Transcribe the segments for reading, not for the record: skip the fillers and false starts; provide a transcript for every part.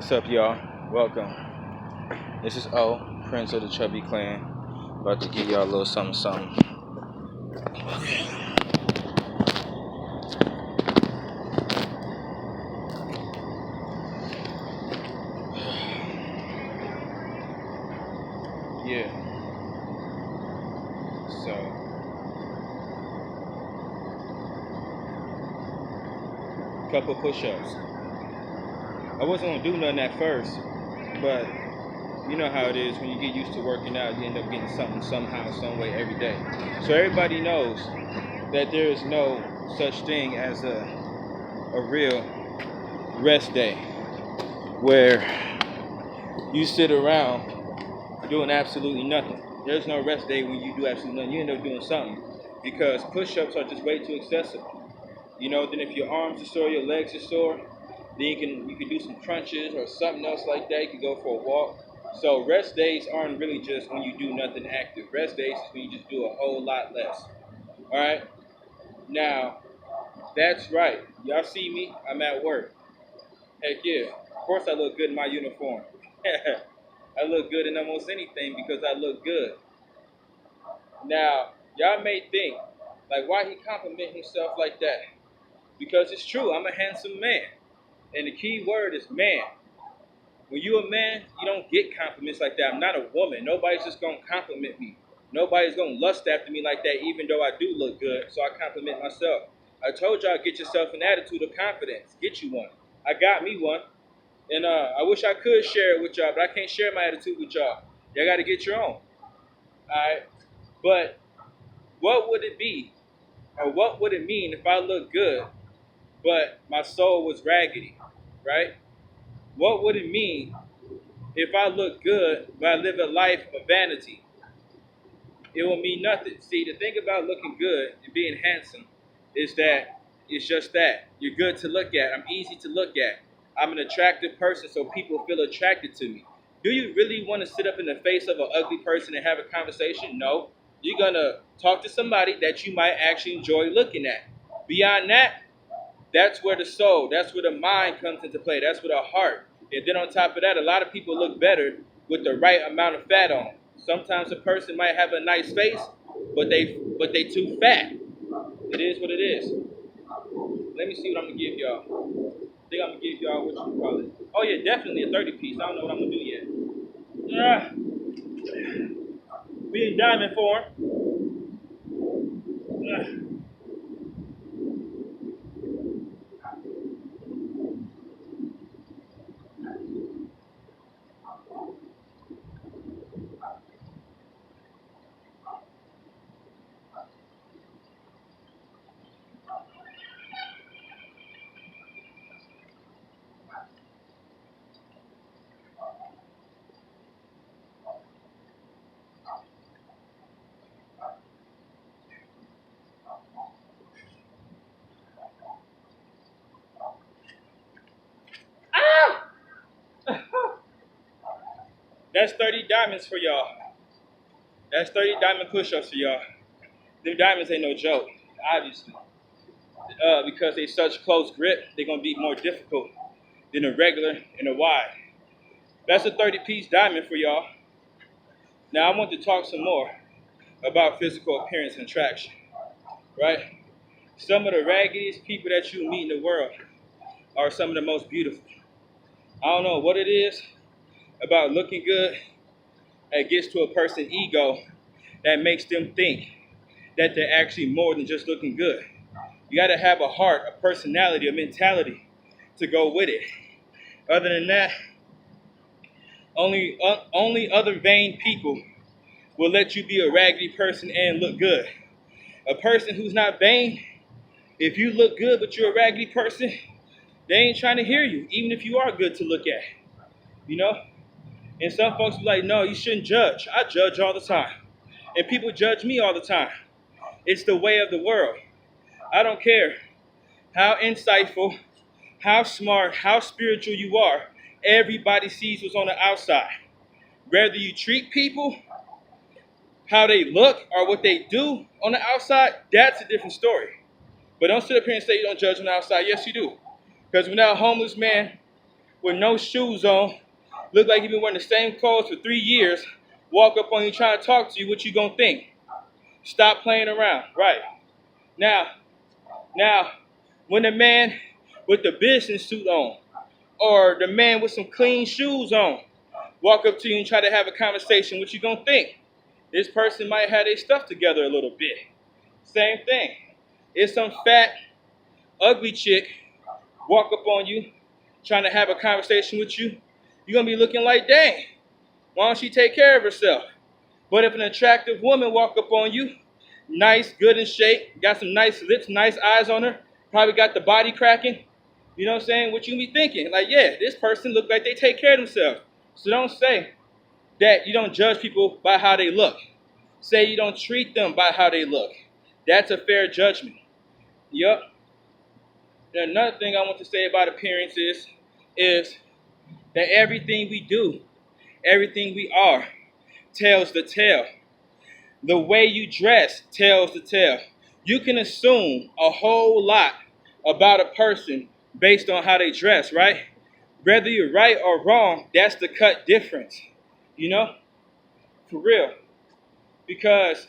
What's up, y'all? Welcome. This is O, Prince of the Chubby Clan. About to give y'all a little something, something. Yeah. So, couple push-ups. I wasn't gonna do nothing at first, but you know how it is when you get used to working out, you end up getting something somehow, some way every day. So everybody knows that there is no such thing as a real rest day where you sit around doing absolutely nothing. There's no rest day when you do absolutely nothing. You end up doing something because push-ups are just way too excessive. Then if your arms are sore, your legs are sore, then you can do some crunches or something else like that. You can go for a walk. So rest days aren't really just when you do nothing active. Rest days is when you just do a whole lot less. All right. Now, that's right. Y'all see me? I'm at work. Heck yeah. Of course I look good in my uniform. I look good in almost anything because I look good. Now, y'all may think, like, why he compliment himself like that? Because it's true, I'm a handsome man. And the key word is man. When you're a man, you don't get compliments like that. I'm not a woman. Nobody's just going to compliment me. Nobody's going to lust after me like that, even though I do look good. So I compliment myself. I told y'all, get yourself an attitude of confidence. Get you one. I got me one. And I wish I could share it with y'all, but I can't share my attitude with y'all. Y'all got to get your own. All right? But what would it be, or what would it mean if I looked good, but my soul was raggedy, right? What would it mean if I look good, but I live a life of vanity? It will mean nothing. See, the thing about looking good and being handsome is that it's just that. You're good to look at. I'm easy to look at. I'm an attractive person, so people feel attracted to me. Do you really want to sit up in the face of an ugly person and have a conversation? No. You're going to talk to somebody that you might actually enjoy looking at. Beyond that, that's where the soul, that's where the mind comes into play. That's where the heart. And then on top of that, a lot of people look better with the right amount of fat on. Sometimes a person might have a nice face, but they too fat. It is what it is. Let me see what I'm gonna give y'all. I think I'm gonna give y'all what you call it. Oh yeah, definitely a 30 piece. I don't know what I'm gonna do yet. Yeah. We in diamond form. Yeah. That's 30 diamonds for y'all. That's 30 diamond push-ups for y'all. Them diamonds ain't no joke, obviously. Because they such close grip, they're gonna be more difficult than a regular and a wide. That's a 30-piece diamond for y'all. Now I want to talk some more about physical appearance and attraction, right? Some of the raggediest people that you meet in the world are some of the most beautiful. I don't know what it is about looking good that gets to a person's ego that makes them think that they're actually more than just looking good. You got to have a heart, a personality, a mentality to go with it. Other than that, only other vain people will let you be a raggedy person and look good. A person who's not vain, if you look good but you're a raggedy person, they ain't trying to hear you, even if you are good to look at. You know? And some folks be like, no, you shouldn't judge. I judge all the time. And people judge me all the time. It's the way of the world. I don't care how insightful, how smart, how spiritual you are. Everybody sees what's on the outside. Whether you treat people, how they look, or what they do on the outside, that's a different story. But don't sit up here and say you don't judge on the outside. Yes, you do. Because when that homeless man with no shoes on, look like you've been wearing the same clothes for 3 years, walk up on you trying to talk to you, what you gonna think? Stop playing around. Right. Now, when the man with the business suit on, or the man with some clean shoes on, walk up to you and try to have a conversation, what you gonna think? This person might have their stuff together a little bit. Same thing. If some fat, ugly chick walk up on you, trying to have a conversation with you, you're gonna be looking like, dang, why don't she take care of herself? But if an attractive woman walk up on you, nice, good in shape, got some nice lips, nice eyes on her, probably got the body cracking, you know what I'm saying? What you be thinking? Like, yeah, this person look like they take care of themselves. So don't say that you don't judge people by how they look. Say you don't treat them by how they look. That's a fair judgment. Yup. And another thing I want to say about appearances is that everything we do, everything we are, tells the tale. The way you dress tells the tale. You can assume a whole lot about a person based on how they dress, right? Whether you're right or wrong, that's the cut difference. You know? For real. Because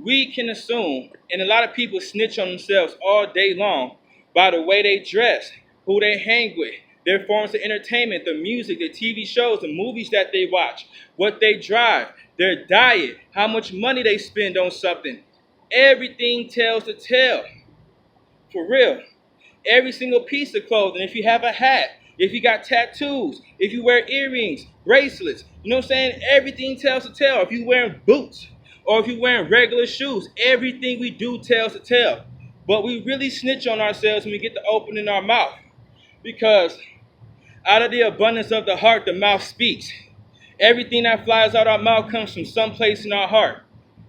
we can assume, and a lot of people snitch on themselves all day long by the way they dress, who they hang with, their forms of entertainment, the music, the TV shows, the movies that they watch, what they drive, their diet, how much money they spend on something. Everything tells the tale. For real. Every single piece of clothing, if you have a hat, if you got tattoos, if you wear earrings, bracelets, you know what I'm saying? Everything tells the tale. If you're wearing boots or if you're wearing regular shoes, everything we do tells the tale. But we really snitch on ourselves when we get to opening our mouth. Because out of the abundance of the heart, the mouth speaks. Everything that flies out our mouth comes from someplace in our heart.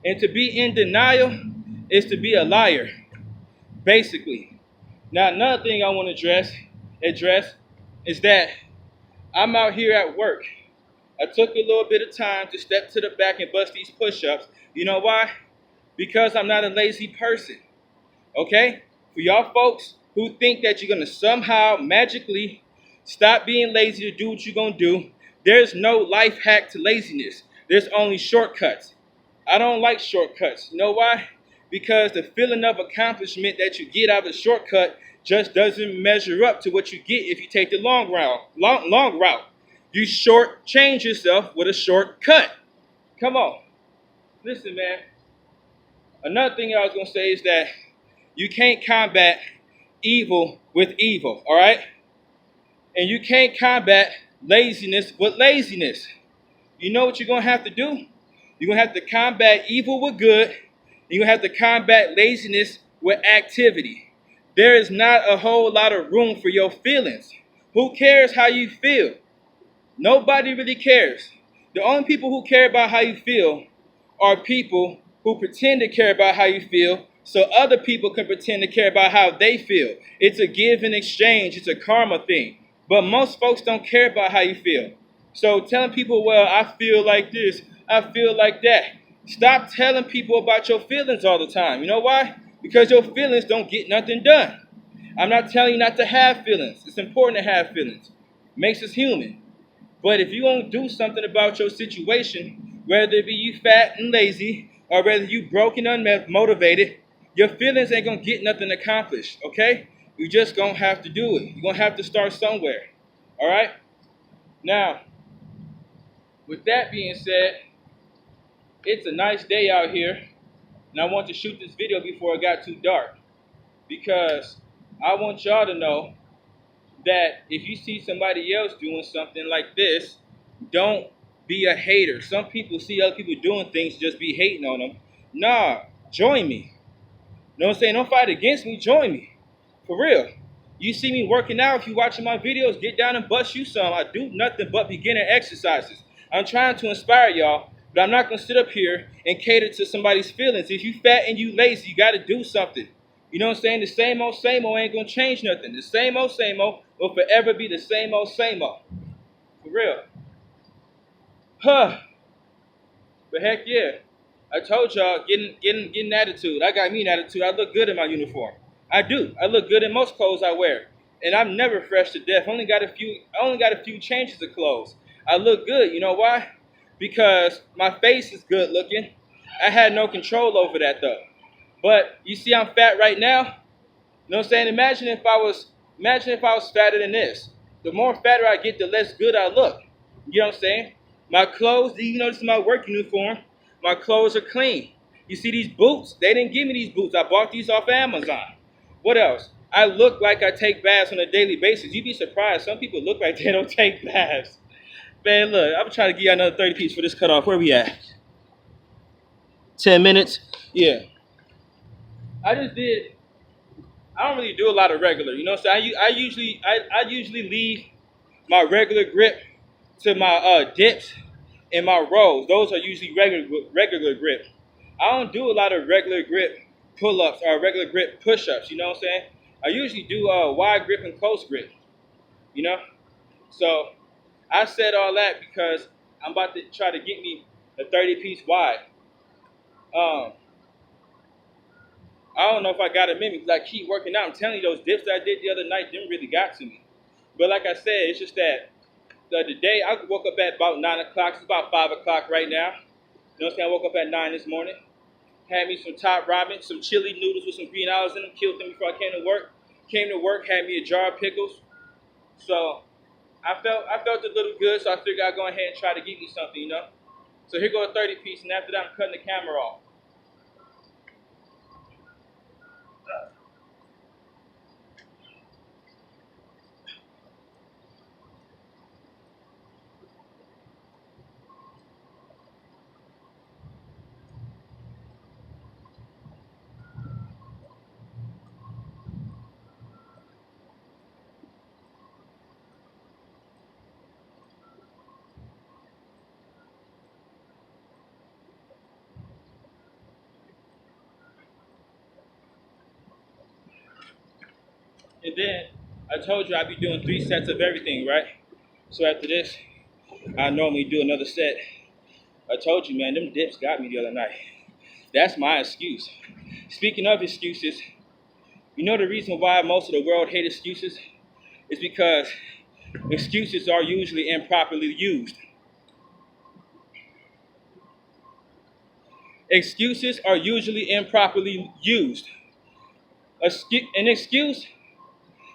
And to be in denial is to be a liar, basically. Now, another thing I want to address is that I'm out here at work. I took a little bit of time to step to the back and bust these push-ups. You know why? Because I'm not a lazy person. Okay? For y'all folks who think that you're going to somehow magically stop being lazy to do what you're going to do, there's no life hack to laziness. There's only shortcuts. I don't like shortcuts. You know why? Because the feeling of accomplishment that you get out of the shortcut just doesn't measure up to what you get if you take the long route. You shortchange yourself with a shortcut. Come on. Listen, man. Another thing I was going to say is that you can't combat evil with evil, all right? And you can't combat laziness with laziness. You know what you're going to have to do? You're going to have to combat evil with good. And you're going to have to combat laziness with activity. There is not a whole lot of room for your feelings. Who cares how you feel? Nobody really cares. The only people who care about how you feel are people who pretend to care about how you feel so other people can pretend to care about how they feel. It's a give and exchange. It's a karma thing. But most folks don't care about how you feel. So telling people, well, I feel like this, I feel like that. Stop telling people about your feelings all the time. You know why? Because your feelings don't get nothing done. I'm not telling you not to have feelings. It's important to have feelings. Makes us human. But if you won't do something about your situation, whether it be you fat and lazy, or whether you broke and unmotivated, your feelings ain't going to get nothing accomplished, okay? You just going to have to do it. You're going to have to start somewhere, all right? Now, with that being said, it's a nice day out here, and I want to shoot this video before it got too dark, because I want y'all to know that if you see somebody else doing something like this, don't be a hater. Some people see other people doing things, just be hating on them. Nah, join me. You know what I'm saying? Don't fight against me, join me. For real. You see me working out, if you watching my videos, get down and bust you some. I do nothing but beginner exercises. I'm trying to inspire y'all, but I'm not going to sit up here and cater to somebody's feelings. If you fat and you lazy, you got to do something. You know what I'm saying? The same old ain't going to change nothing. The same old will forever be the same old. For real. Huh. But heck yeah. I told y'all, getting attitude. I got me an attitude. I look good in my uniform. I do. I look good in most clothes I wear. and I'm never fresh to death. I only got a few changes of clothes. I look good. You know why? Because my face is good looking. I had no control over that though. But you see, I'm fat right now. You know what I'm saying? Imagine if I was fatter than this. The more fatter I get, the less good I look. You know what I'm saying? My clothes, you know, this is my work uniform. My clothes are clean. You see these boots? They didn't give me these boots. I bought these off Amazon. What else? I look like I take baths on a daily basis. You'd be surprised. Some people look like they don't take baths. Man, look, I'm trying to give you another 30 piece for this cutoff. Where we at? 10 minutes? Yeah. I just did. I don't really do a lot of regular. You know what I'm saying? I usually leave my regular grip to my dips and my rolls. Those are usually regular grip. I don't do a lot of regular grip pull-ups or regular grip push-ups. You know what I'm saying? I usually do wide grip and close grip. You know? So I said all that because I'm about to try to get me a 30-piece wide. I don't know if I got them in me because I keep working out. I'm telling you, those dips that I did the other night didn't really got to me. But like I said, it's just that the day I woke up at about 9 o'clock. It's about 5 o'clock right now. You know what I'm saying? I woke up at 9 this morning. Had me some top ramen, some chili noodles with some green olives in them. Killed them before I came to work. Came to work, had me a jar of pickles. So I felt a little good, so I figured I'd go ahead and try to get me something, you know? So here go a 30 piece, and after that I'm cutting the camera off. And then I told you I'd be doing 3 sets of everything, right? So after this, I normally do another set. I told you, man, them dips got me the other night. That's my excuse. Speaking of excuses, you know the reason why most of the world hate excuses is because excuses are usually improperly used. Excuses are usually improperly used. An excuse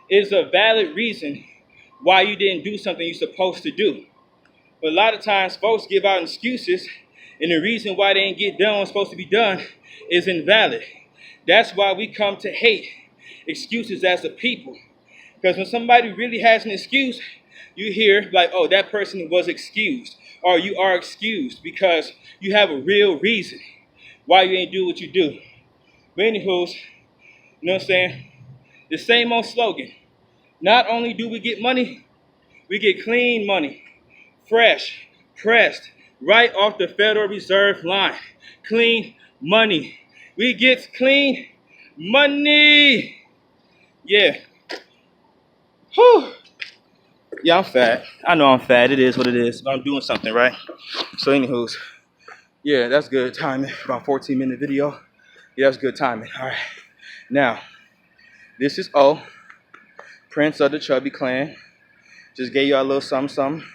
is a valid reason why you didn't do something you're supposed to do. But a lot of times folks give out excuses and the reason why they didn't get done what's supposed to be done is invalid. That's why we come to hate excuses as a people. Because when somebody really has an excuse, you hear like, oh, that person was excused. Or you are excused because you have a real reason why you ain't do what you do. But anywho, you know what I'm saying? The same old slogan. Not only do we get money, we get clean money. Fresh, pressed, right off the Federal Reserve line. Clean money. We get clean money. Yeah. Whew. Yeah, I'm fat. I know I'm fat. It is what it is. But I'm doing something, right? So anywho's, yeah, that's good timing. About 14-minute video. Yeah, that's good timing. All right. Now, this is O, Prince of the Chubby Clan. Just gave y'all a little something, something.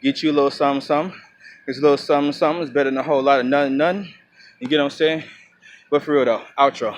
Get you a little something, something. Because a little something, something is better than a whole lot of nothing, nothing. You get what I'm saying? But for real though, outro.